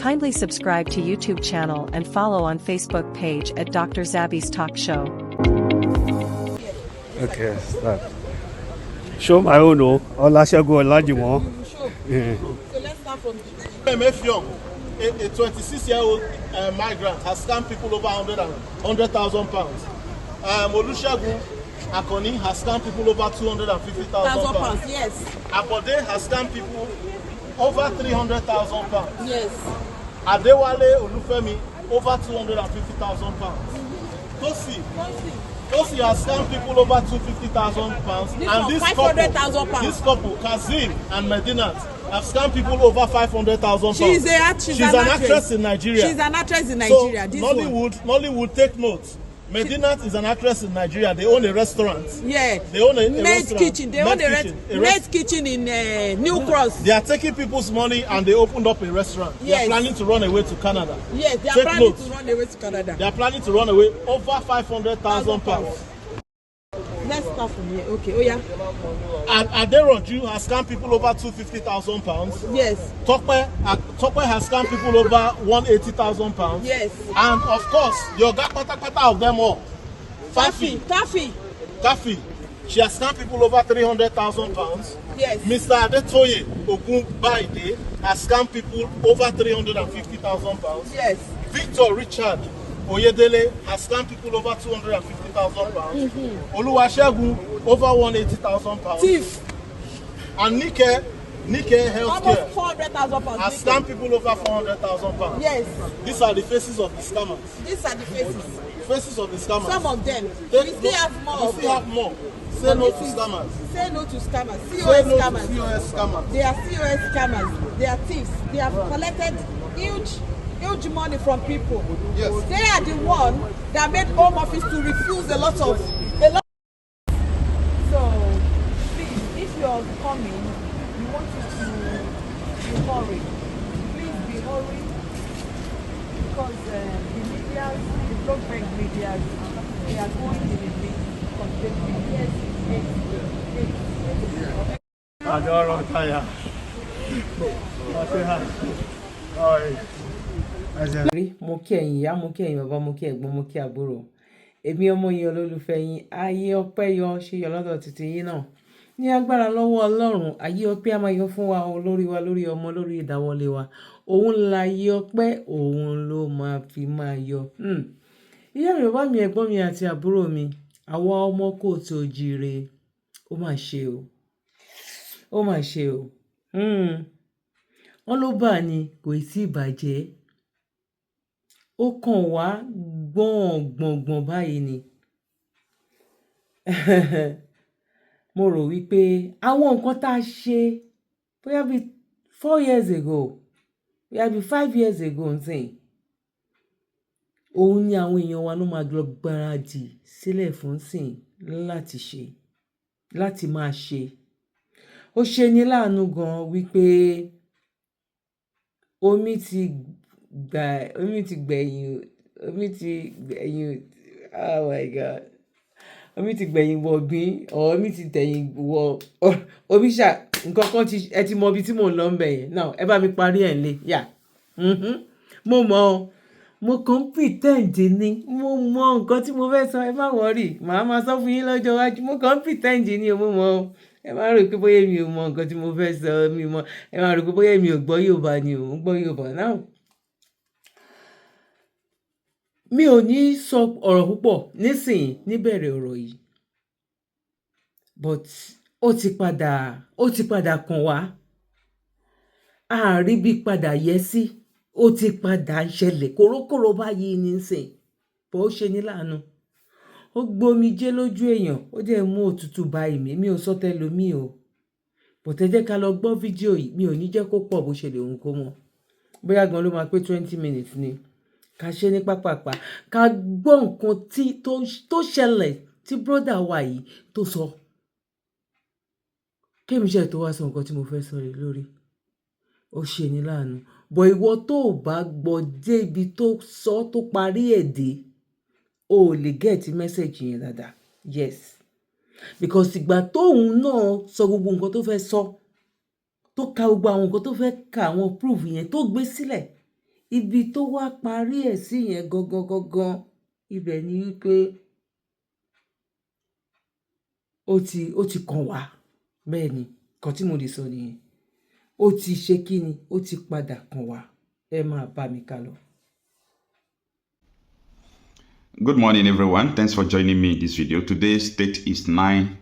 Kindly subscribe to YouTube channel and follow on Facebook page at Dr. Zabby's Talk Show. Okay, start. Show my own, Olasego Olajuwon. So let's start from Mefyon. A 26-year-old migrant has scammed people over 100,000 pounds. Olusegun Akoni has scammed people over 250,000 pounds. Yes. Abode has scammed people over 300,000 pounds. Yes. Adewale Olufemi over 250,000 pounds. Tosi has scammed people over 250,000 pounds. And this 500,000 pounds. This couple, Kazim and Medinat, have scammed people over 500,000 pounds. She's an actress in Nigeria. She's an actress in Nigeria. So this Nollywood, take note. Medinat is an actress in Nigeria. They own a restaurant. Yeah. They own a Net restaurant. Kitchen. They own a Net Kitchen in New Cross. They are taking people's money and they opened up a restaurant. Yes. They are planning to run away to Canada. Yes, they are planning to run away to Canada. They are planning to run away over 500,000 pounds. Let's start from here. Okay. Oh yeah. Aderoju has scammed people over 250,000 pounds. Yes. Tope has scammed people over 180,000 pounds. Yes. And of course, the Oga Patapata of them all, Taffy. She has scammed people over 300,000 pounds. Yes. Mr. Adetoye Bayi has scammed people over 350,000 pounds. Yes. Victor Richard Oyedele has scammed people over 250,000 pounds. Oluwasegun over 180,000 pounds. Thief. And Nike Healthcare Almost 400,000 pounds. has scammed people over 400,000 pounds. Yes. These are the faces of the scammers. These are the faces. Faces of the scammers. Some of them. We still have more. We still have more. Say no to scammers. Say no to scammers. Say COS no scammers. to COS scammers. They are COS scammers. They are thieves. They have collected huge money from people. Yes. They are the one that made Home Office to refuse a lot. So please, if you're coming, you want you to be hurry. Please be hurry because the media, the government media, they are going in a big conspiracy. Yes. Adoro Taya. Mo kí ẹ̀yin ìyá, mo kí ẹ̀yin bàbá, mo kí ẹ̀gbọ́n, mo kí àbúrò. Èmi ọmọ yín olólùfẹ́ yín, ayé ọpẹ́ yọ ṣe yọ lọ́dọ̀ títí yín náà. Ní agbára lọ́wọ́ Ọlọ́run, ayé ọpẹ́ á máa yọ fún wa lórí ọmọ, lórí ìdáwọ́lé wa. Òun la ayé ọpẹ́, òun ló máa fi máa yọ. Ìyá mi, bàbá mi, ẹ̀gbọ́n mi àti àbúrò mi, àwa ọmọ kóòtù òjíire, ó mà ṣe o. Ó mà ṣe o. Wọ́n ló bà ní kò tí ì bàjẹ́. Ó kàn wá gbọ̀ngbọ̀ngbọ̀n báyìí ni. Mo rò wípé àwọn nǹkan tá a ṣe bóyá bí 4 years ago, bóyá bí 5 years ago nsìn, òun ni àwọn èèyàn wa ló máa lọ gbáradì sílẹ̀ fún sìn láti máa ṣe. Ó ṣe ní láàánú gan wípé omi ti gbẹ̀yìn, oh my God. Omi ti gbẹ̀yìn wọ gbín, omi ti tẹ̀yìn wọ omi ṣá nǹkan kan ẹ ti mọ ibi tí mò ń lọ ń bẹ̀ yẹn. Now ẹ bá mi parí ẹ̀ lé. Mo mọ̀ ọ́. Mo kàn pretend ni. Mo mọ nǹkan tí mo fẹ́ sọ, ẹ má worry. Màá máa sọ fún yín lọ́jọ́ iwájú. Mo kàn pretend ni mo mọ̀ ọ́. Ẹ má rò pé bóyá mi ò mọ nǹkan tí mo fẹ́ sọ, ẹ má rò pé bóyá mi ò gbọ́ Yorùbá ni o, ń gbọ́ Yorùbá náà. Mi ò ní sọ ọ̀rọ̀ púpọ̀ nísìnyí níbẹ̀rẹ̀ ọ̀rọ̀ yìí. But ó ti padà kàn wá. Àárí bí padà yẹ sí. Ó ti padà ṣẹlẹ̀ kórókóró báyìí nísìn. Bó ṣe ní láàánú. Ó gbomijé lójú èèyàn, ó dẹ̀ mú òtútù bá èmi, mi ò sọ tẹ́lòmíì o. But ẹ jẹ́ ká lọ gbọ́ fídíò yìí, mi ò ní jẹ́ kó pọ̀ bó ṣe lè hùn kó mọ̀. Bóyá gan ló máa pé 20 minutes ni. Ká ṣe ní pápápá, ká gbọ́ nǹkan tó ṣẹlẹ̀ tí brọ́dà wa yìí tó sọ. Kémi ṣe tó wá sọ nǹkan tí mo fẹ́ sọ lórí. Ó ṣe ní láàánú. Bọ̀ ìwọ tó bá gbọ́ débi tó sọ tó parí èdè, o lè get message yẹn dáadáa. Yes. Because ìgbà tóun náà sọ gbogbo nǹkan tó fẹ́ sọ, tó ka gbogbo àwọn nǹkan tó fẹ́ ka àwọn proof yẹn tó gbé sílẹ̀, ibi tó wá parí ẹ̀ sí yẹn gangan ibẹ̀ ni wípé ó ti kàn wá. Bẹ́ẹ̀ ni nǹkan tí mo lè sọ nìyẹn. Ó ti ṣe kí ni, ó ti padà kàn wá. Ẹ máa bá mi ká lọ. Good morning, everyone. Thanks for joining me in this video. Today's date is 9,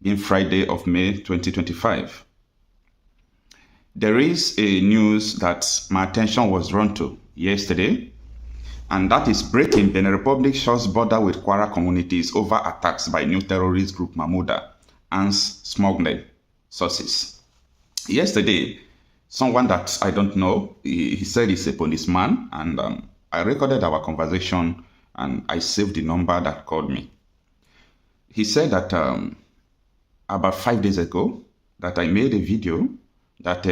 being Friday of May 2025. There is a news that my attention was drawn to yesterday, and that is breaking. Benin Republic shuts border with Kwara communities over attacks by new terrorist group Mahmuda and smuggling sources. Yesterday, someone that I don't know, he said he's a policeman, and I recorded our conversation and I saved the number that called me. He said that about 5 days ago that I made a video that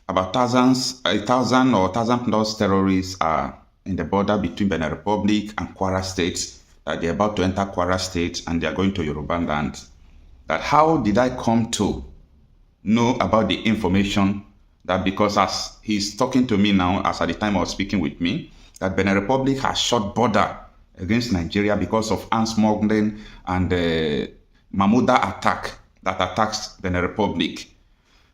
about 1,000 or 1,000 plus terrorists are in the border between Benin Republic and Kwara State, that they're about to enter Kwara State and they're going to Yoruba land. That how did I come to know about the information? That because as he's talking to me now, as at the time I was speaking with me, that Benin Republic has shut border against Nigeria because of arms smuggling and Mahmuda attack that attacks Benin Republic.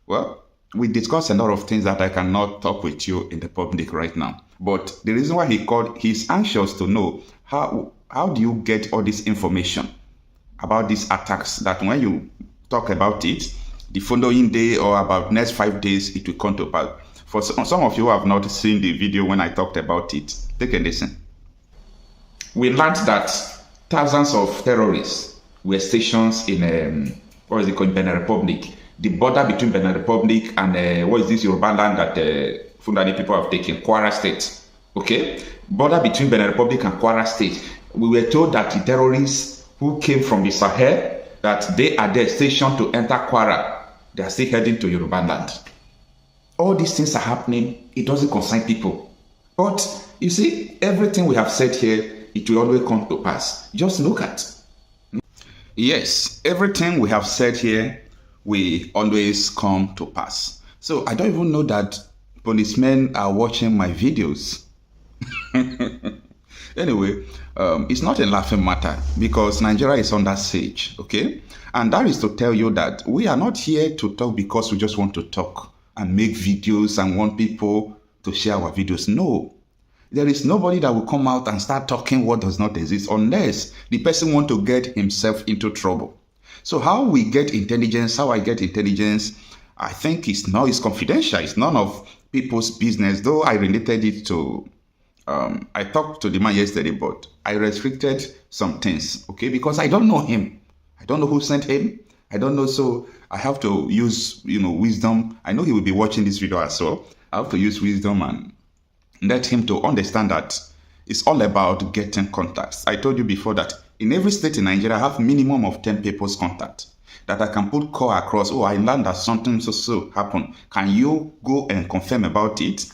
Well, we discussed a lot of things that I cannot talk with you in the public right now. But the reason why he called, he's anxious to know how do you get all this information about these attacks, that when you talk about it, the following day or about next 5 days, it will come to pass. For some of you who have not seen the video when I talked about it, take a listen. We learned that thousands of terrorists were stationed in, Benin Republic. The border between Benin Republic and, what is this Yoruba land that Fulani people have taken, Kwara State. Okay? Border between Benin Republic and Kwara State. We were told that the terrorists who came from the Sahel, that they are there stationed to enter Kwara. They are still heading to Yoruba land. All these things are happening. It doesn't concern people. But you see, everything we have said here, it will always come to pass. Just look at. Yes, everything we have said here will always come to pass. So I don't even know that policemen are watching my videos. Anyway, it's not a laughing matter because Nigeria is under siege, okay? And that is to tell you that we are not here to talk because we just want to talk and make videos and want people to share our videos. No, there is nobody that will come out and start talking what does not exist unless the person wants to get himself into trouble. So how we get intelligence, how I get intelligence, I think it's confidential. It's none of people's business, though I related it to, I talked to the man yesterday, but I restricted some things, okay? Because I don't know him. I don't know who sent him. I don't know, so I have to use, wisdom. I know he will be watching this video as well. I have to use wisdom and let him to understand that it's all about getting contacts. I told you before that in every state in Nigeria, I have minimum of 10 people's contact that I can put call across. Oh, I learned that something so happened. Can you go and confirm about it?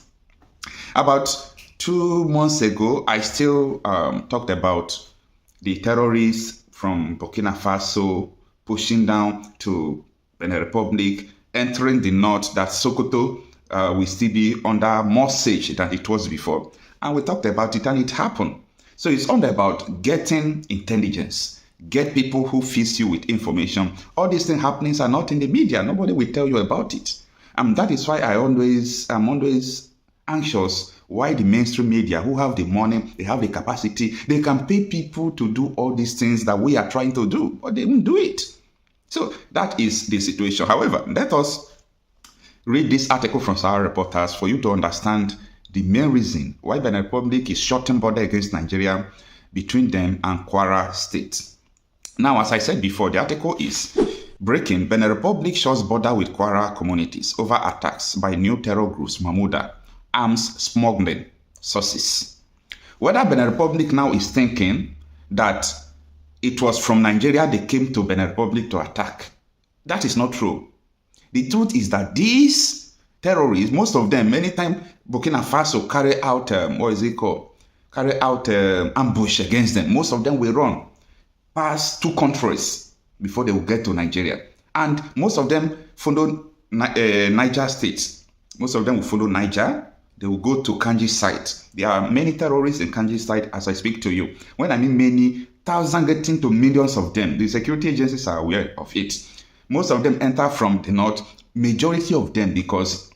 About 2 months ago, I still talked about the terrorists from Burkina Faso pushing down to Benin Republic, entering the north, that Sokoto will still be under more siege than it was before. And we talked about it and it happened. So it's all about getting intelligence, get people who feed you with information. All these things happenings are not in the media. Nobody will tell you about it. And that is why I'm always anxious why the mainstream media, who have the money, they have the capacity, they can pay people to do all these things that we are trying to do, but they won't do it. So that is the situation. However, let us read this article from Sahara Reporters for you to understand the main reason why Benin Republic is shutting border against Nigeria between them and Kwara State. Now, as I said before, the article is breaking. Benin Republic shuts border with Kwara communities over attacks by new terror groups, Mahmuda, arms smuggling sources. Whether Benin Republic now is thinking that it was from Nigeria they came to Benin Republic to attack, that is not true. The truth is that these terrorists, most of them, many times Burkina Faso carry out, ambush against them. Most of them will run past 2 countries before they will get to Nigeria. And most of them follow Niger states. Most of them will follow Niger, they will go to Kanji site. There are many terrorists in Kanji site as I speak to you. When I mean many, thousands getting to millions of them. The security agencies are aware of it. Most of them enter from the north, majority of them because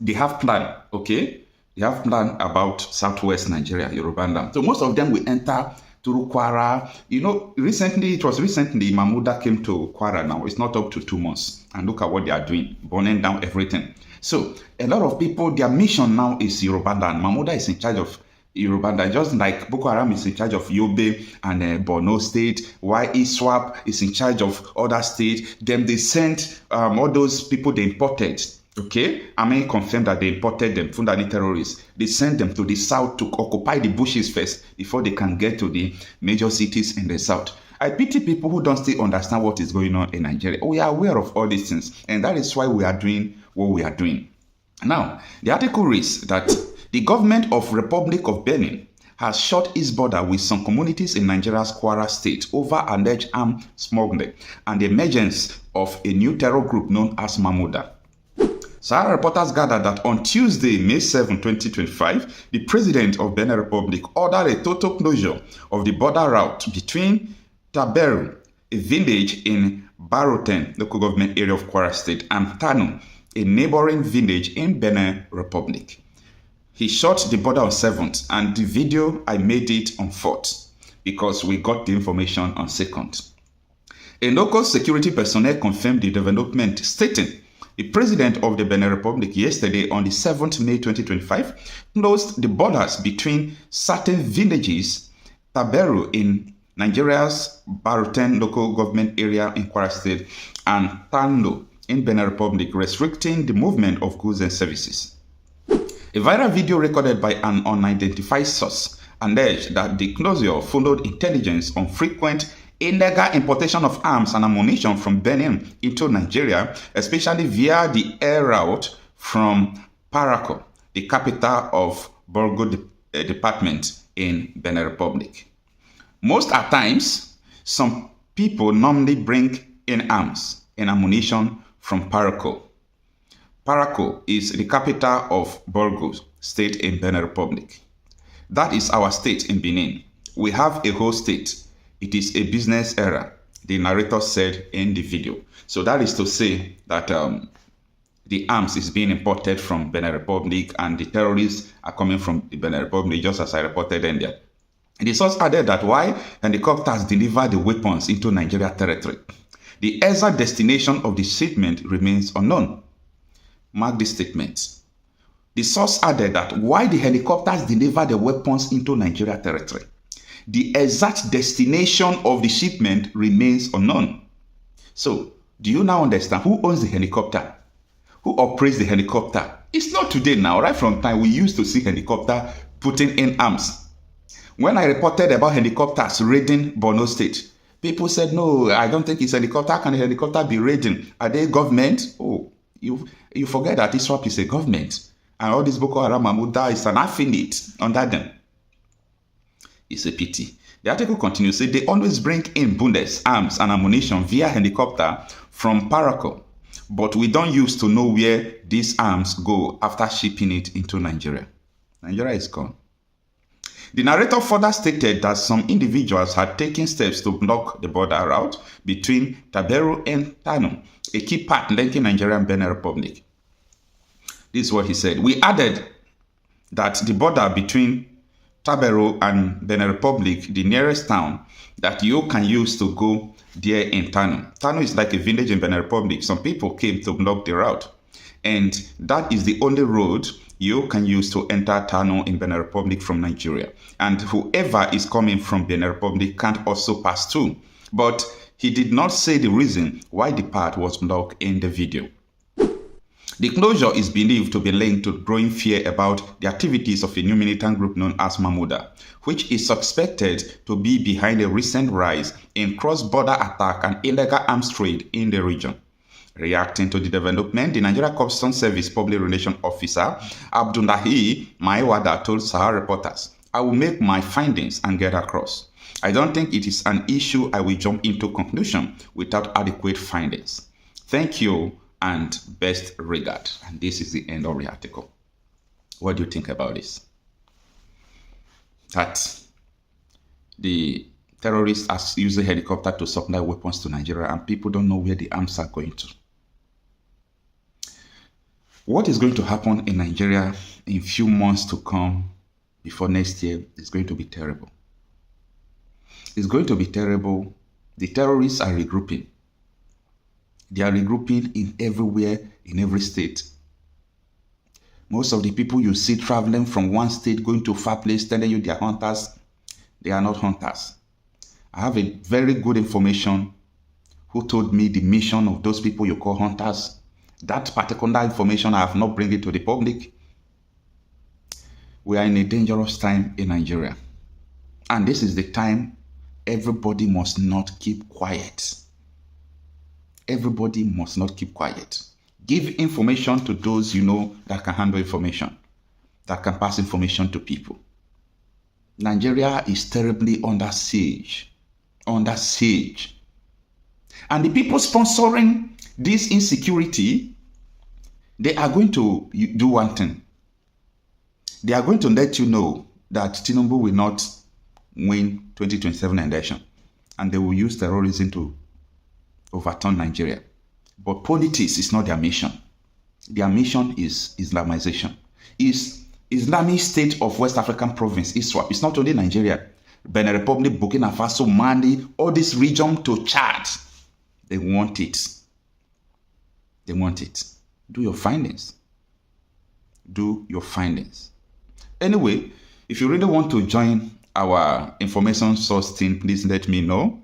they have plan, okay? They have plan about southwest Nigeria, Yoruba land. So most of them will enter to Kwara. You know, it was recently Mahmuda came to Kwara now. It's not up to 2 months. And look at what they are doing, burning down everything. So a lot of people, their mission now is Yoruba land. Mahmuda is in charge of Yoruba land, just like Boko Haram is in charge of Yobe and Borno state, while ISWAP is in charge of other states. Then they sent all those people they imported. Okay, I mean, confirm that they imported them, Fulani terrorists. They sent them to the south to occupy the bushes first before they can get to the major cities in the south. I pity people who don't still understand what is going on in Nigeria. We are aware of all these things, and that is why we are doing what we are doing. Now, the article reads that the government of Republic of Benin has shut its border with some communities in Nigeria's Kwara state over alleged armed smuggling and the emergence of a new terror group known as Mahmuda. Sahara reporters gathered that on Tuesday, May 7, 2025, the president of Benin Republic ordered a total closure of the border route between Taberu, a village in Baroten, local government area of Kwara State, and Tano, a neighboring village in Benin Republic. He shot the border on 7th, and the video, I made it on 4th because we got the information on 2nd. A local security personnel confirmed the development, stating the president of the Benin Republic yesterday on the 7th May 2025 closed the borders between certain villages, Taberu in Nigeria's Baroten local government area in Kwara State and Tando in Benin Republic, restricting the movement of goods and services. A viral video recorded by an unidentified source alleged that the closure followed intelligence on frequent illegal importation of arms and ammunition from Benin into Nigeria, especially via the air route from Parakou, the capital of Borgo department in Benin Republic. Most at times, some people normally bring in arms and ammunition from Parakou. Parakou is the capital of Borgo state in Benin Republic. That is our state in Benin. We have a whole state. It is a business area, the narrator said in the video. So that is to say that the arms is being imported from Benin Republic and the terrorists are coming from the Benin Republic, just as I reported earlier. The source added that why helicopters deliver the weapons into Nigeria territory, the exact destination of the shipment remains unknown. Mark this statement. The source added that why the helicopters deliver the weapons into Nigeria territory, the exact destination of the shipment remains unknown. So, do you now understand who owns the helicopter? Who operates the helicopter? It's not today now. Right from time we used to see helicopter putting in arms. When I reported about helicopters raiding Borno State, people said, no, I don't think it's helicopter. How can a helicopter be raiding? Are they government? Oh, you forget that ISWAP is a government. And all this Boko Haram Mahmuda is an affiliate under them. It's a pity. The article continues, say they always bring in bundes, arms, and ammunition via helicopter from Parakou, but we don't used to know where these arms go after shipping it into Nigeria. Nigeria is gone. The narrator further stated that some individuals had taken steps to block the border route between Taberu and Tano, a key part linking Nigeria and Benin Republic. This is what he said. We added that the border between Taberu and Benin Republic, the nearest town that you can use to go there in Tano. Tano is like a village in Benin Republic. Some people came to block the route. And that is the only road you can use to enter Tano in Benin Republic from Nigeria. And whoever is coming from Benin Republic can't also pass through. But he did not say the reason why the path was blocked in the video. The closure is believed to be linked to growing fear about the activities of a new militant group known as Mahmuda, which is suspected to be behind a recent rise in cross-border attack and illegal arms trade in the region. Reacting to the development, the Nigeria Customs Service Public Relations Officer Abdullahi Maiwada told Sahara reporters, I will make my findings and get across. I don't think it is an issue I will jump into conclusion without adequate findings. Thank you and best regard. And this is the end of the article. What do you think about this? That the terrorists are using helicopter to supply weapons to Nigeria and people don't know where the arms are going to. What is going to happen in Nigeria in few months to come before next year is going to be terrible. It's going to be terrible. The terrorists are regrouping. They are regrouping in everywhere, in every state. Most of the people you see traveling from one state going to a far place telling you they are hunters, they are not hunters. I have a very good information who told me the mission of those people you call hunters. That particular information I have not bring it to the public. We are in a dangerous time in Nigeria. And this is the time everybody must not keep quiet. Everybody must not keep quiet. Give information to those you know that can handle information, that can pass information to people. Nigeria is terribly under siege. Under siege. And the people sponsoring this insecurity, they are going to do one thing. They are going to let you know that Tinubu will not win 2027 election. And they will use terrorism to overturn Nigeria. But politics is not their mission. Their mission is Islamization. Is Islamic State of West African Province, ISWAP. It's not only Nigeria. Benin Republic, Burkina Faso, Mali, all this region to Chad. They want it. They want it. Do your findings. Do your findings. Anyway, if you really want to join our information source team, please let me know.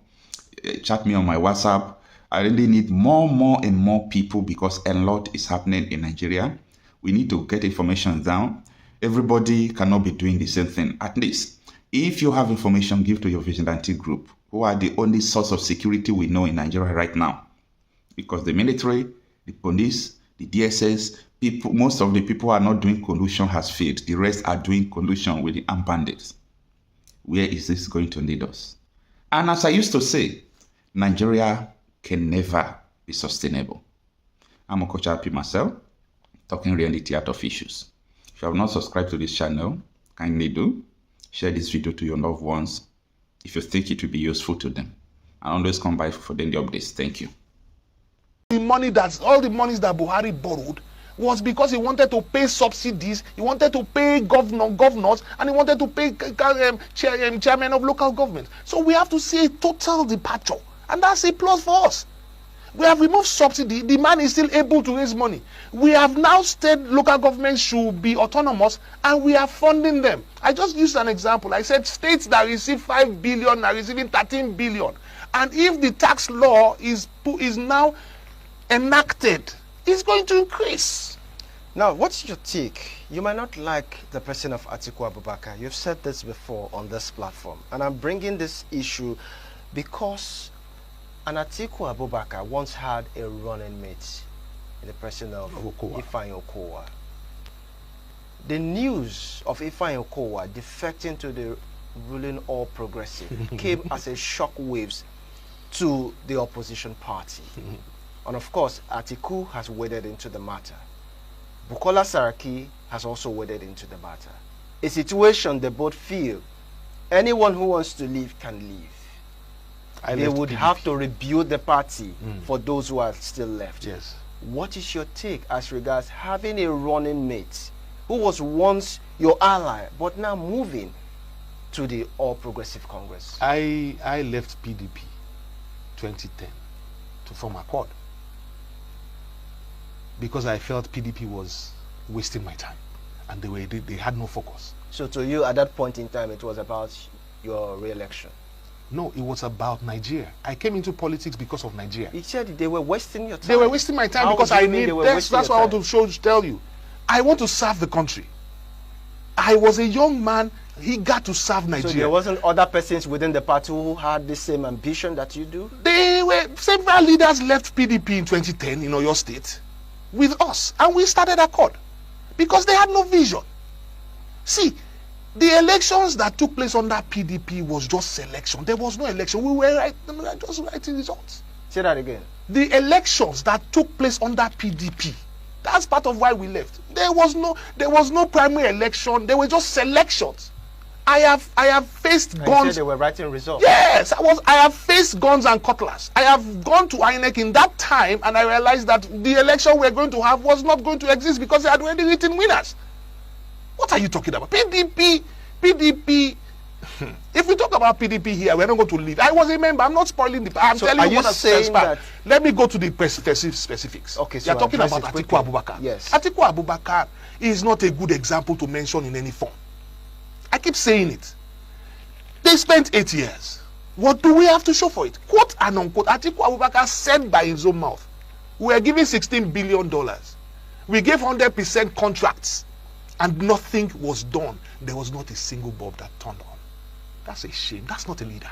Chat me on my WhatsApp. I really need more and more people because a lot is happening in Nigeria. We need to get information down. Everybody cannot be doing the same thing. At least, if you have information, give to your vigilante group, who are the only source of security we know in Nigeria right now. Because the military, the police, the DSS, people, most of the people who are not doing collusion has failed. The rest are doing collusion with the armed bandits. Where is this going to lead us? And as I used to say, Nigeria can never be sustainable. I'm Okocha myself, talking reality out of issues. If you have not subscribed to this channel, kindly do. Share this video to your loved ones if you think it will be useful to them. And always come by for daily updates. Thank you. All the monies that Buhari borrowed was because he wanted to pay subsidies, he wanted to pay governors, and he wanted to pay chairman of local government. So we have to see a total departure, and that's a plus for us. We have removed subsidy, the man is still able to raise money. We have now said local governments should be autonomous, and we are funding them. I just used an example. I said states that receive 5 billion are receiving 13 billion. And if the tax law is now enacted, it's going to increase. Now, what's your take? You might not like the person of Atiku Abubakar. You've said this before on this platform. And I'm bringing this issue because an Atiku Abubakar once had a running mate in the person of Ifeanyi Okowa. The news of Ifeanyi Okowa defecting to the ruling All Progressive came as a shock waves to the opposition party. And of course, Atiku has waded into the matter. Bukola Saraki has also waded into the matter. A situation they both feel anyone who wants to leave can leave. They would have to rebuild the party for those who are still left. Yes. What is your take as regards having a running mate who was once your ally but now moving to the All Progressive Congress? I left PDP 2010 to form Accord because I felt PDP was wasting my time and they had no focus. So to you at that point in time it was about your re-election? No, it was about Nigeria. I came into politics because of Nigeria. You said they were wasting your time. They were wasting my time because I need this. That's what I want to tell you. I want to serve the country. I was a young man. He got to serve Nigeria. So there wasn't other persons within the party who had the same ambition that you do? They were, several leaders left PDP in 2010 in Oyo State with us. And we started Accord because they had no vision. See, the elections that took place under PDP was just selection. There was no election. We were just writing results. Say that again. The elections that took place under PDP That's part of why we left. There was no primary election. There were just selections. I have faced And guns. you said they were writing results. Yes, I have faced guns and cutlass. I have gone to INEC in that time, and I realized that the election we're going to have was not going to exist because they had already written winners. What are you talking about? PDP. If we talk about PDP here, we're not going to leave. I was a member. I'm not spoiling the. I'm So telling are you you what has saying transpired. that? Let me go to the specifics. Okay, so you're talking address about it Atiku quickly. Abubakar. Yes. Atiku Abubakar is not a good example to mention in any form. I keep saying it. They spent 8 years. What do we have to show for it? Quote and unquote, Atiku Abubakar said by his own mouth, we are giving $16 billion. We gave 100% contracts, and nothing was done. There was not a single bulb that turned on. That's a shame. That's not a leader.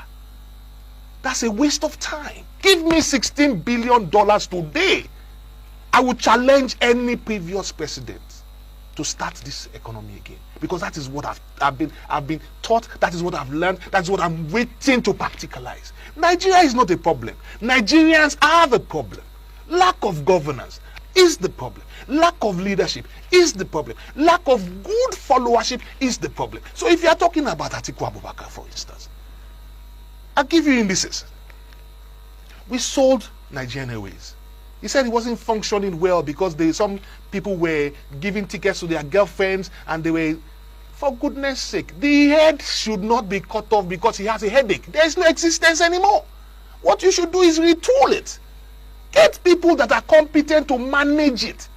That's a waste of time. Give me $16 billion today. I would challenge any previous president to start this economy again, because that is what I've been taught. That is what I've learned. That's what I'm waiting to practicalize. Nigeria is not a problem. Nigerians are the problem. Lack of governance is the problem. Lack of leadership is the problem. Lack of good followership is the problem. So if you are talking about Atiku Abubakar, for instance, I'll give you indices. We sold Nigerian Airways. He said it wasn't functioning well because some people were giving tickets to their girlfriends, and they were, for goodness sake, the head should not be cut off because he has a headache. There is no existence anymore. What you should do is retool it. Get people that are competent to manage it.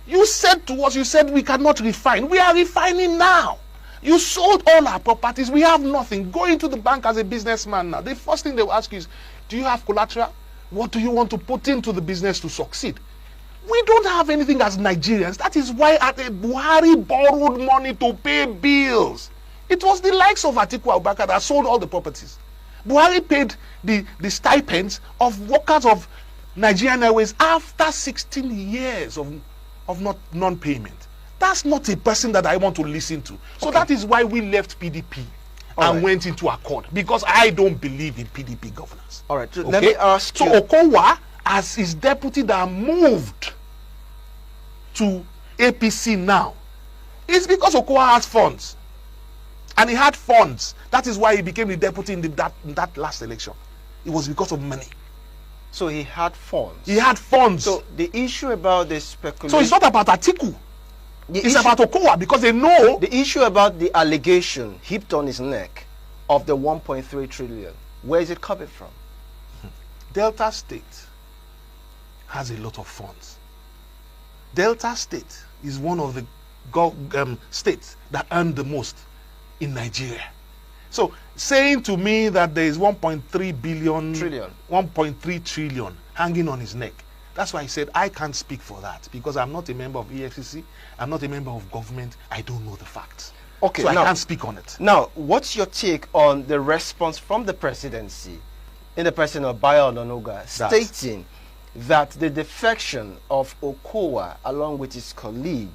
You said to us, you said we cannot refine. We are refining now. You sold all our properties. We have nothing. Go into the bank as a businessman now. The first thing they will ask you is, do you have collateral? What do you want to put into the business to succeed? We don't have anything as Nigerians. That is why Buhari borrowed money to pay bills. It was the likes of Atiku Abubakar that sold all the properties. Buhari paid the stipends of workers of Nigerian Airways after 16 years of non-payment. That's not a person that I want to listen to. So that is why we left PDP and went into Accord, because I don't believe in PDP governance. All right, so let me ask you. So Okowa, as his deputy that moved to APC now, it's because Okowa has funds. And he had funds. That is why he became the deputy in that last election. It was because of money. So he had funds. He had funds. So the issue about the speculation. So it's not about Atiku. It's about Okowa, because they know. The issue about the allegation heaped on his neck of the 1.3 trillion, where is it coming from? Delta State has a lot of funds. Delta State is one of the states that earn the most in Nigeria. So saying to me that there is 1.3 billion, 1.3 trillion hanging on his neck, that's why I said I can't speak for that, because I'm not a member of EFCC, I'm not a member of government, I don't know the facts. Okay, so now, I can't speak on it. Now, what's your take on the response from the presidency in the person of Bayi stating that the defection of Okowa along with his colleague,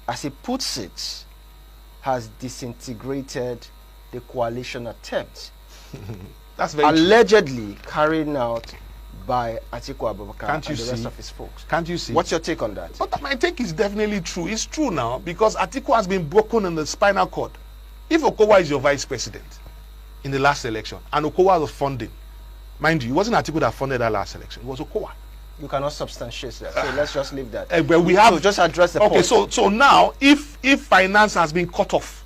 as he puts it, has disintegrated the coalition attempt That's very allegedly carried out by Atiku Abubakar Can't you and the rest see? of his folks? Can't you see? What's your take on that? But my take is definitely true. It's true now, because Atiku has been broken in the spinal cord. If Okowa is your vice president in the last election, and Okowa was funding, mind you, it wasn't Atiku that funded that last election, it was Okowa. You cannot substantiate that, so let's just leave that. But we have so just address the point. Okay, so now, if finance has been cut off,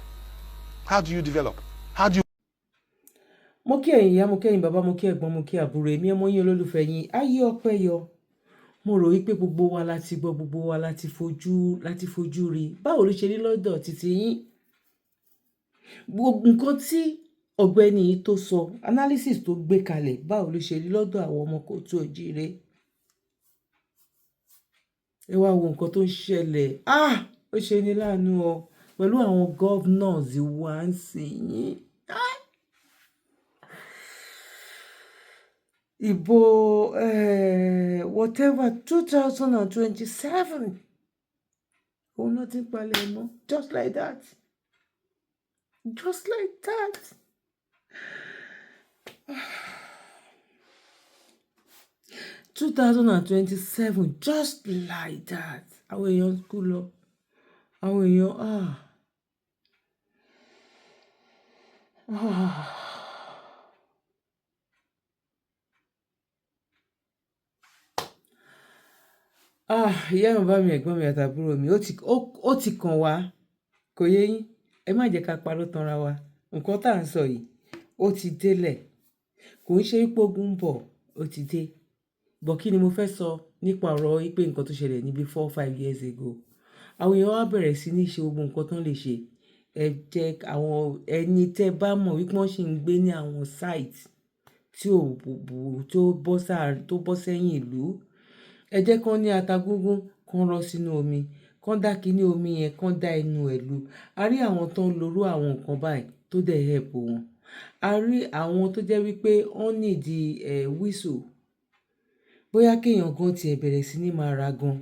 how do you develop? How do you? Mo kí ẹ̀yin ìyá, mo kí ẹ̀yin bàbá, mo kí ẹ̀gbọ́n, mo kí àbúrò, èmi ọmọ yín olólùfẹ́ yín, ayé ọpẹ́ yọ. Mo rò wípé gbogbo wa láti gbọ́, gbogbo wa láti fojú rí. Báwo ló ṣe rí lọ́dọ̀ títí yín? Gbogbo nǹkan tí ọ̀gbẹ́ni yìí tó sọ, analysis tó gbé kalẹ̀, báwo ló ṣe rí lọ́dọ̀ àwọn ọmọ Kòtò Òjíire? Ẹ wá wo nǹkan tó ń ṣẹlẹ̀. Ó ṣe ní láàánú o, pẹ̀lú àwọn governors wa ń sìn yín. Ìbò whatever 2027. Oh, nothing palẹ̀ mọ́. Just like that. Just like that. $2027, just like that. àwọn èèyàn kú lọ, àwọn èèyàn ìyá mi, bá mi, ẹ̀gbọ́n mi àtàbúrò mi, ó ti kàn wá, kò yé yín, ẹ má jẹ́ ká parọ́ tanra wa, nǹkan tá à ń sọ yìí ó ti délẹ̀, kò ń ṣe pé ogun ń bọ̀, ó ti dé. Bọ̀ kí ni mo fẹ́ sọ nípa ọ̀rọ̀ pé nǹkan tó ṣẹlẹ̀ níbi 4-5 years ago. Àwọn èèyàn wá bẹ̀rẹ̀ sí ní ṣe gbogbo nǹkan tán lè ṣe. Ẹ jẹ́ àwọn ẹni tẹ́ bá mọ̀ wípé wọ́n sì ń gbé ní àwọn site tí tó bọ́ sẹ́yìn ìlú. Ẹ jẹ́ kán ní ata gúngún, kán rọ́ sínú omi, kán dá kíní omi yẹn, kán dá ẹnu ẹ̀ lu. A rí àwọn tó ń lorú àwọn nǹkan báyìí tó dẹ̀ help wọn. A rí àwọn tó jẹ́ wípé wọ́n nídi whistle. Bóyá kéèyàn gan tiẹ̀ bẹ̀rẹ̀ sí ní máa ra gan,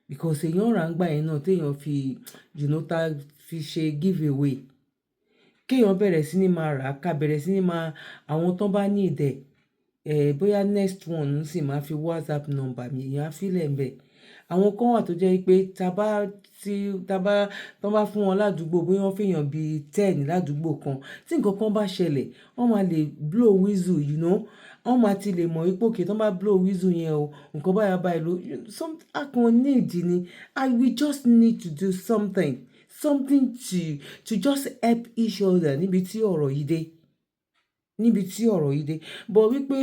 because èèyàn rà ń gbà yẹn náà téèyàn fi tá fi ṣe give away. Kéèyàn bẹ̀rẹ̀ sí ní máa rà, ká bẹ̀rẹ̀ sí ní máa àwọn tán bá need bóyá next one ń sì máa fi WhatsApp number mi, èèyàn á fílẹ̀ ńbẹ̀. Àwọn kan wà tó jẹ́ wípé tán bá fún wọn ládùúgbò, bóyá wọ́n fèèyàn bí 10 ládùúgbò kan, tí nǹkan kan bá ṣẹlẹ̀, wọ́n máa lè blow whistle, wọ́n máa ti lè mọ̀ wípé okay, tán bá blow whistle yẹn o, nǹkan báyìí ló a kàn need ni. We just need to do something to just help each other níbi tí ọ̀rọ̀ yìí dé. Bọ̀ wípé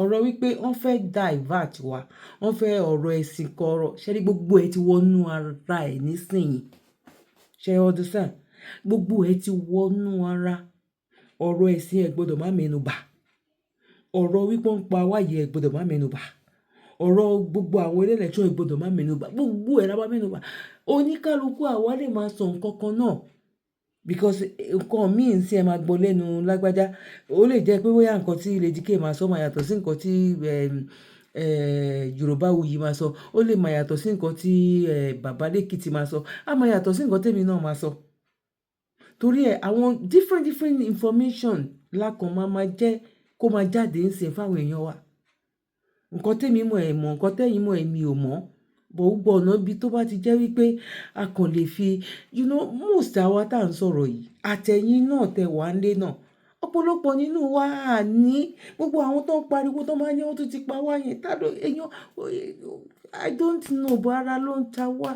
ọ̀rọ̀ wípé wọ́n fẹ́ divert wa, wọ́n fẹ́ ọ̀rọ̀ ẹ̀sìn kọ̀rọ̀, ṣé rí gbogbo ẹ̀ ti wọnú ara ẹ̀ nísìnyí. Ṣé ẹ understand? Gbogbo ẹ̀ ti wọnú ara. Ọ̀rọ̀ ẹ̀sìn ẹ̀ gbọ́dọ̀ má mẹ́nu bà. Ọ̀rọ̀ wípé wọ́n ń pa wáyé ẹ̀ gbọ́dọ̀ má mẹ́nu bà. Ọ̀rọ̀ gbogbo àwọn election ẹ̀ gbọ́dọ̀ má mẹ́nu bà. Gbogbo ẹ̀ la má mẹ́nu bà. Oníkálukú àwa lè máa sọ nǹkan kan náà. Because nǹkan míì ń sí ẹ máa gbọ́ lẹ́nu lágbájá. Ó lè jẹ́ pé bóyá nǹkan tí Lady K máa sọ máa yàtọ̀ sí nǹkan tí Yorùbáwùyí máa sọ. Ó lè máa yàtọ̀ sí nǹkan tí Bàbá Lékìtì máa sọ. Á máa yàtọ̀ sí nǹkan tèmi náà máa sọ. Torí àwọn different information lákan máa jẹ́ kó máa jáde ń sìn fáwọn èèyàn wa. Nǹkan tèmi mọ̀ ẹ̀ mọ̀, nǹkan tẹ́yin mọ̀ èmi ò mọ̀. Bọ̀ gbogbo ọ̀nà ibi tó bá ti jẹ́ wípé a kàn lè fi most àwa tá à ń sọ̀rọ̀ yìí, àtẹ̀yin náà tẹ wá ńlé náà. Ọ̀pọ̀lọpọ̀ nínú wa ní gbogbo àwọn tó ń pariwo tó máa ní wọ́n tún ti pa wá yẹn. I don't know, but ara ló ń ta wá.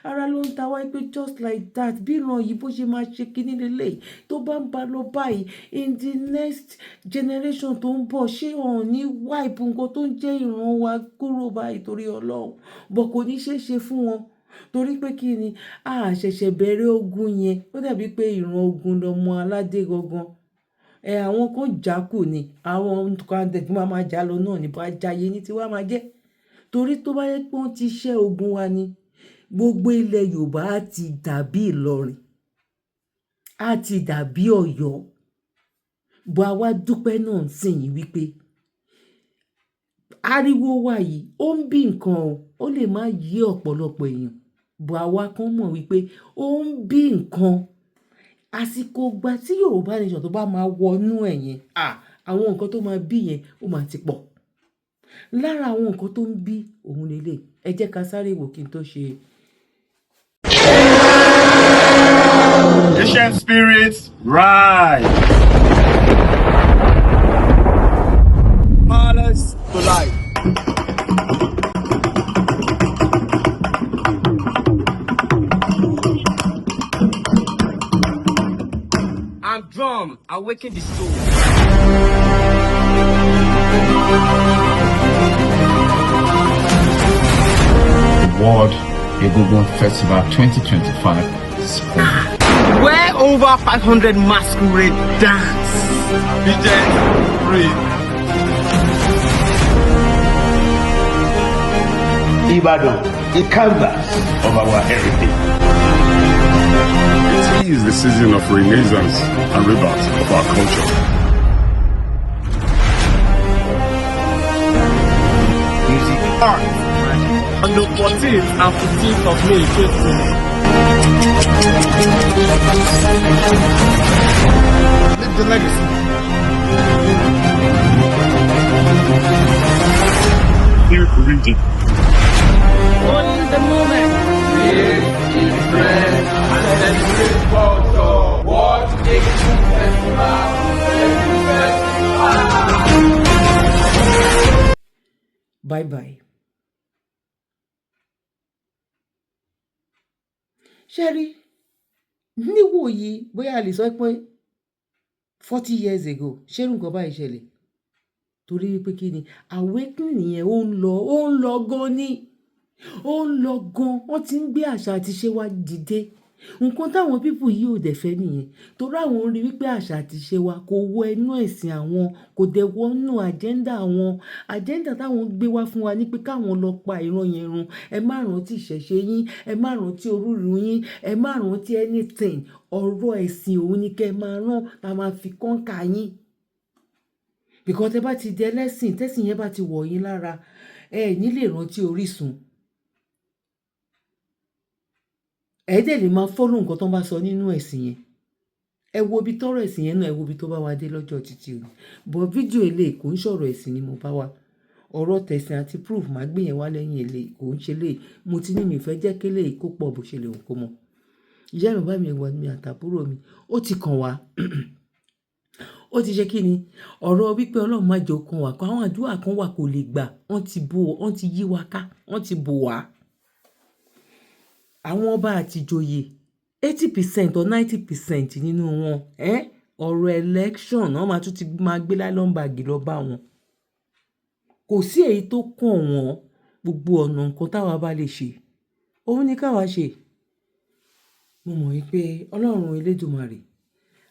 Ara ló ń ta wá pé just like that, bí ìran yìí bó ṣe máa ṣe kíní lélẹ̀ tó bá ń ba lọ báyìí in the next generation tó ń bọ̀, ṣé wọn ò ní wipe nǹkan tó ń jẹ́ ìran wa kúrò báyìí torí Ọlọ́run. Bọ̀ kò ní ṣeé fún wọn. Torí pé kí ni a ṣẹ̀ṣẹ̀ bẹ̀rẹ̀ ogun yẹn. Ó dàbí pé ìran ogun lọmọ aládé gangan. Àwọn kan jákù ni, àwọn kan dẹ̀ máa jà lọ náà ní bá jayé ní tiwa máa jẹ́. Torí tó bá yẹ pé wọ́n ti ṣẹ́ ogun wa ni, gbogbo ilẹ̀ Yorùbá á ti dàbí Ìlọrin, á ti dàbí Ọ̀yọ́. Bọ̀ àwa dúpẹ́ náà sìn yín wípé ariwo wa yìí ó ń bí nǹkan o, ó lè má yé ọ̀pọ̀lọpọ̀ èèyàn. Bọ̀ àwa kan mọ̀ wípé ó ń bí nǹkan. Àsìkò ìgbà tí Yorùbá nation tó bá máa wọnú ẹ̀ yẹn, àwọn nǹkan tó máa bí yẹn ó máa ti pọ̀. Lára àwọn nǹkan tó ń bí òun lélẹ̀, ẹ jẹ́ ká sáré wò kí n tó ṣe. Ancient spirits, rise. Malice to life. And drum, awaken the soul. World Egungun Festival 2025 spring. Where over 500 masquerade dance. Vision free. Ibadan, the canvas of our heritage. It is the season of renaissance and rebirth of our culture. Music, art, on the 14th and 15th of May 2020. Live the legacy. Here region. On the moment. Bye bye. Sherry, níwòyí bóyá a lè sọ pé 40 years ago ṣé nǹkan báyìí ṣẹlẹ̀? Torí wípé kí ni awakening yẹn ó ń lọ gan ni. Ó ń lọ gan. Wọ́n ti ń gbé àṣà àti ìṣe wa dìde. Nǹkan táwọn pípù yìí ò dẹ̀ fẹ́ nìyẹn. Torí àwọn rí wípé àṣà àti ìṣe wa kò wọ inú ẹ̀sìn àwọn, kò dẹ̀ wọ inú agenda àwọn. Agenda táwọn gbé wá fún wa ní pé káwọn lọ pa ìran yẹn run. Ẹ má rántí ìṣẹ̀ṣe yín, ẹ má rántí orúurú yín, ẹ má rántí anything. Ọ̀rọ̀ ẹ̀sìn òun ni kẹ́ máa rán, la máa fi kọ́ńkà yín. Because tẹ́ bá ti di ẹlẹ́sìn, tẹ́sìn yẹn bá ti wọ̀ yín lára, ẹ ní lè rántí orísun. Ẹ dẹ̀ lè máa follow nǹkan tó bá sọ nínú ẹ̀sìn yẹn. Ẹ wo ibi tọ́rọ̀ ẹ̀sìn yẹn náà, ẹ wo ibi tó bá wa dé lọ́jọ́ títí o. But fídíò eléyìí kò ń sọ̀rọ̀ ẹ̀sìn ni mo bá wa. Ọ̀rọ̀ tẹ̀sìn àti proof máa gbé yẹn wá lẹ́yìn eléyìí, kò ń ṣe eléyìí. Mo ti ní mi fẹ́ jẹ́ kí eléyìí kó pọ̀ bó ṣe lè wù kó mọ̀. Ìyá mi, bàbá mi, ẹ̀gbọ́n mi àtàbúrò mi, ó ti kàn wá. Ó ti ṣe kí ni? Ọ̀rọ̀ wípé Ọlọ́run má jẹ́ ó kàn wá. Àwọn àdúrà kan wà kò lè gbà. Wọ́n ti yí wa ká, wọ́n ti bò wá. Àwọn ọba àti ìjòyè 80% or 90% nínú wọn, ọ̀rọ̀ election náà máa tún ti máa gbé nylon bag lọ bá wọn. Kò sí èyí tó kàn wọ́n. Gbogbo ọ̀nà nǹkan táwa bá lè ṣe, òun ni káwa ṣe. Mo mọ̀ wípé Ọlọ́run Elédùmarè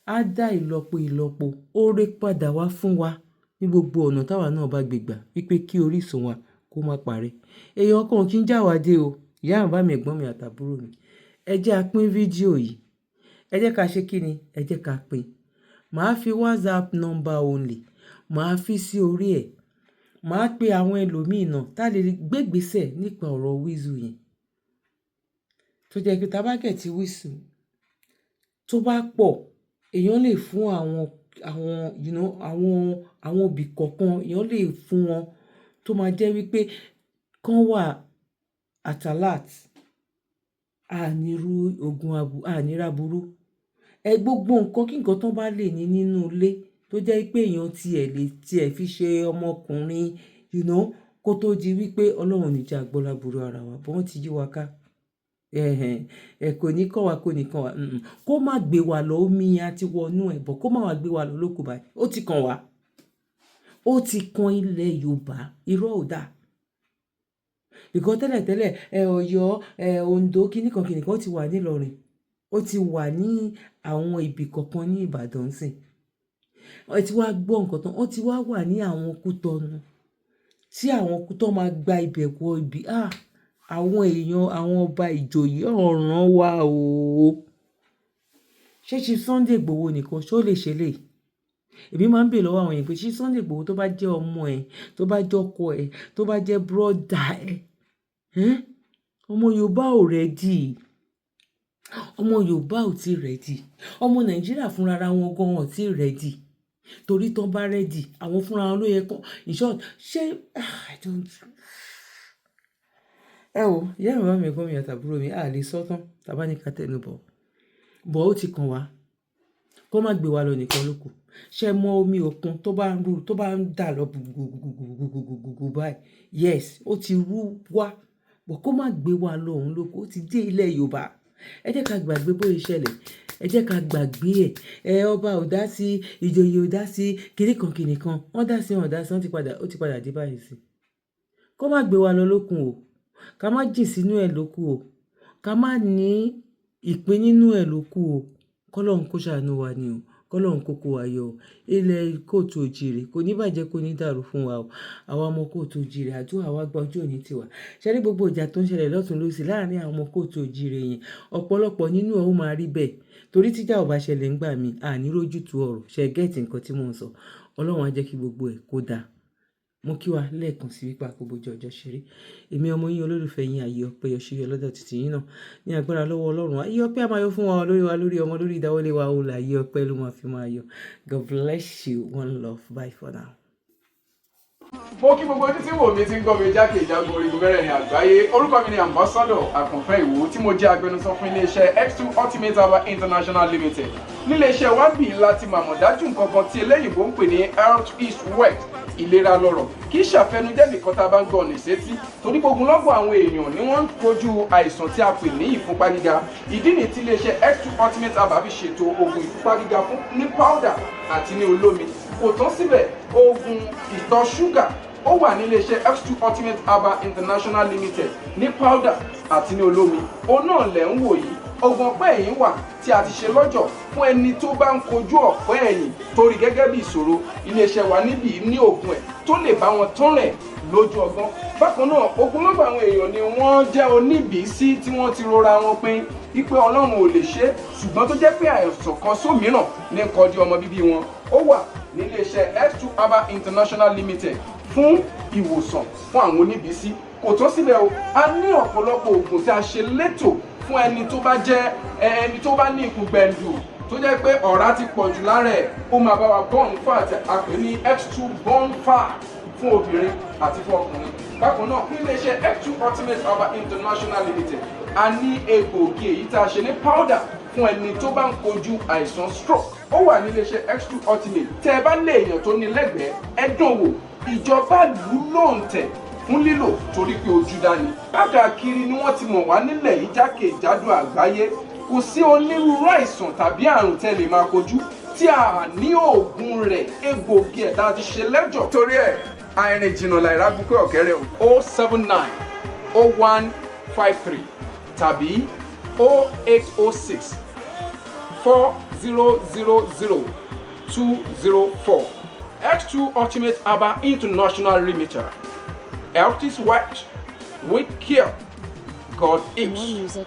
á dá ìlọ́po oore padà wá fún wa ní gbogbo ọ̀nà táwa náà bá gbé gbà wípé kí orísun wa kó má parẹ́. Èèyàn kan kì í já wa dé o. Ìyá mi, bàbá mi, ẹ̀gbọ́n mi àtàbúrò mi. Ẹ jẹ́ a pín fídíò yìí. Ẹ jẹ́ ká ṣe kí ni? Ẹ jẹ́ ká pín. Màá fi WhatsApp number only. Màá fi sí orí ẹ̀. Màá pe àwọn ẹlòmíì náà tá lè gbégbèsè nípa ọ̀rọ̀ Wizzy yẹn. Tó jẹ́ pé tá bá gẹ̀ tí Wizzy tó bá pọ̀, èèyàn lè fún àwọn òbí kọ̀ọ̀kan, èèyàn lè fún wọn tó máa jẹ́ wípé kán wà at alert. Ànírú ogun ànírà burú. Gbogbo nǹkan kí nǹkan tán bá lè ní nínú ilé tó jẹ́ pé èèyàn tiẹ̀ fi ṣe ọmọkùnrin, kó tó di wípé Ọlọ́run ní jẹ́ agbọ́lá burú ara wa. Bọ́ wọ́n ti yí wa ká. Kò ní kàn wá, kò ní kàn wá. Kó má gbé wa lọ, omi yẹn á ti wọnú ẹ̀ bọ̀, kó má wá gbé wa lọ lóko báyìí. Ó ti kàn wá. Ó ti kan ilẹ̀ Yorùbá. Irọ́ ò dáa. Because tẹ́lẹ̀tẹ́lẹ̀ Ọ̀yọ́, Oǹdó kíníkan ti wà ní Ìlọrin. Ó ti wà ní àwọn ibì kọ̀ọ̀kan ní Ìbàdàn sìn. Ẹ ti wá gbọ́ nǹkan tán. Ó ti wá wà ní àwọn Kútọ̀nù. Tí àwọn Kútọ̀ máa gba ibẹ̀ wọ ibi. Àwọn èèyàn, àwọn ọba ìjòyè ọ̀ràn wa o. Ṣé Chief Sunday Igboho nìkan ṣó lè ṣe léyìí? Èmi máa ń bèèrè lọ́wọ́ àwọn èèyàn pé Chief Sunday Igboho tó bá jẹ́ ọmọ ẹ̀, tó bá jẹ́ ọkọ ẹ̀, tó bá jẹ́ brọ́dà ẹ̀, ọmọ Yorùbá ò ready. Ọmọ Yorùbá ò tí ready. Ọmọ Nàìjíríà fúnra wọn gan ò tí ready. Torí tán bá ready, àwọn fúnra wọn ló yẹ kán. In short, ṣé I don't. Ìyá mi, bàbá mi, ẹ̀gbọ́n mi àtàbúrò mi, a lè sọ tán tá bá ní ká tẹnu bọ̀. Bọ̀ ó ti kàn wá. Kó má gbé wa lọ nìkan ló kù. Ṣé mọ omi òkun tó bá ń dà lọ gbùgbùgbùgbùgbùgbùgbù báyìí? Yes, ó ti rú wá. Bọ̀ kó má gbé wa lọ òun ló kù. Ó ti dé ilẹ̀ Yorùbá. Ẹ jẹ́ ká gbàgbé bóyá ìṣẹ̀lẹ̀. Ẹ jẹ́ ká gbàgbé ẹ̀. Ọba ò dá sí, ìjòyè ò dá sí, kìnìkan. Wọ́n dá sí, wọ́n dá sí, ó ti padà dé báyìí sí. Kó má gbé wa lọ lókun o. Ká má jìn sínú ẹ̀ lókù o. Ká má ní ìpín nínú ẹ̀ lókù o. Kọ́lọ́run kó ṣàánú wa ni o. Kọ́lọ́run kó kó wa yọ o. Ilẹ̀ kóòtù òjìrè kò ní bàjẹ́, kò ní dàrú fún wa o. Àwa ọmọ kóòtù òjìrè, àdúrà wa gba ọjọ́ òní tiwa. Ṣé rí gbogbo ìjà tó ń ṣẹlẹ̀ lọ́tùn lósì láàárín àwọn ọmọ kóòtù òjìrè yẹn? Ọ̀pọ̀lọpọ̀ nínú ẹ̀ ó máa rí bẹ́ẹ̀. Torí tíjà ò bá ṣẹlẹ̀ ńgbà mi, àní rójútu ọ̀rọ̀. Ṣé gẹ́ẹ̀tì nǹkan tí mò ń sọ? Ọlọ́run á jẹ́ kí gbogbo ẹ̀ kó dáa. Mo kí wa lẹ́ẹ̀kan sí wípé àkókò ọjọ́ ṣeré. Èmi ọmọ yín olólùfẹ́ yín Ayé Ọpẹ́ Yọ̀ṣíyọ lọ́dọ̀ títí yín náà. Ní agbára lọ́wọ́ Ọlọ́run. Ayé Ọpẹ́ á máa yọ fún wa lórí ọmọ, lórí ìdáwọ́lé wa. Ó là Ayé Ọpẹ́ ló máa fi máa yọ. God bless you. One love. Bye for now. Mo kí gbogbo ojú tí wò mí ti ń gbọ́ mi jákèjádò orígun mẹ́rẹ̀ẹ̀rin àgbáyé. Orúkọ mi ni Ambassador Àkànfẹ́ Ìwò tí mo jẹ́ agbẹnusọ fún iléeṣẹ́ X2 Ultimate Herbal International Limited. Níléeṣẹ́ wa bí láti màmọ̀ dájú nǹkan kan tí eléyìnbó ń pè ní health is wealth, ìlera lọ́rọ̀. Kì í ṣàfẹnujẹ́ nìkan tá a bá ń gbọ́ ọ̀nì sétí torí gbogbo lọ́gbọ̀n àwọn èèyàn ni wọ́n ń kojú àìsàn tí a pè ní ìfúnpá gíga. Ìdí nìyí tí iléeṣẹ́ X2 Ultimate Herbal fi ṣètò oògùn ìfúnpá gíga fún ní powder àti ní olómi. Kò tán síbẹ̀, oògùn ìtọ̀ ṣúgà ó wà ní iléeṣẹ́ X2 Ultimate Herbal International Limited ní powder àti ní olómi. Òun náà lẹ̀ ń wò yìí. Oògùn ọ̀pẹ́ ẹ̀yìn wà tí a ti ṣe lọ́jọ̀ fún ẹni tó bá ń kojú ọ̀pẹ́ ẹ̀yìn torí gẹ́gẹ́ bí ìṣòro. Iléeṣẹ́ wa níbí ní oògùn ẹ̀ tó lè bá wọn tán rẹ̀ lójú ọgbọ́n. Bákan náà, ogunlọ́gọ̀ àwọn èèyàn ni wọ́n jẹ́ oníbìísí tí wọ́n ti rora wọn pín wípé Ọlọ́run ò lè ṣe, ṣùgbọ́n tó jẹ́ pé àìsàn kan sómìíràn ní kọjú ọmọ bíbí wọn. Ó wà ní iléeṣẹ́ X2 Herbal International Limited fún ìwòsàn fún àwọn oníbìísí. Kò tó síbẹ̀ o, a ní ọ̀pọ̀lọpọ̀ oògùn tí a ṣe létò fún ẹni tó bá jẹ́ ẹni tó bá ní ikùn gbẹ̀ndù tó jẹ́ pé ọ̀rá ti pọ̀ jù lára ẹ̀. Ó máa bá wa burn fat, a pè ní X2 burn fat fún obìnrin àti fún ọkùnrin. Bákan náà, ní iléeṣẹ́ X2 Ultimate Herbal International Limited, a ní egbòogi èyí tá a ṣe ní powder fún ẹni tó bá ń kojú àìsàn stroke. Ó wà ní iléeṣẹ́ X2 Ultimate. Tẹ́ ẹ bá lé èèyàn tó ní lẹ́gbẹ̀ẹ́, ẹ dán wò. Ìjọba lù ú lóǹtẹ̀ fún lílò torí pé ojú dání. Káàkiri ni wọ́n ti mọ̀ wá nílẹ̀ yìí jákèjádò àgbáyé. Kò sí onírúurú àìsàn tàbí àrùn tẹ́ lè máa kojú tí a ní oògùn rẹ̀, egbòogi ẹ̀ tá a ti ṣe lẹ́jọ̀. Torí ẹ̀, àìrìn jìnnà láìra gbúgbẹ́ ọ̀kẹ́rẹ́ o. 079 0153 tàbí 0806 4000 204. X2 Ultimate Herbal International Limited. Health is wealth with care. God is.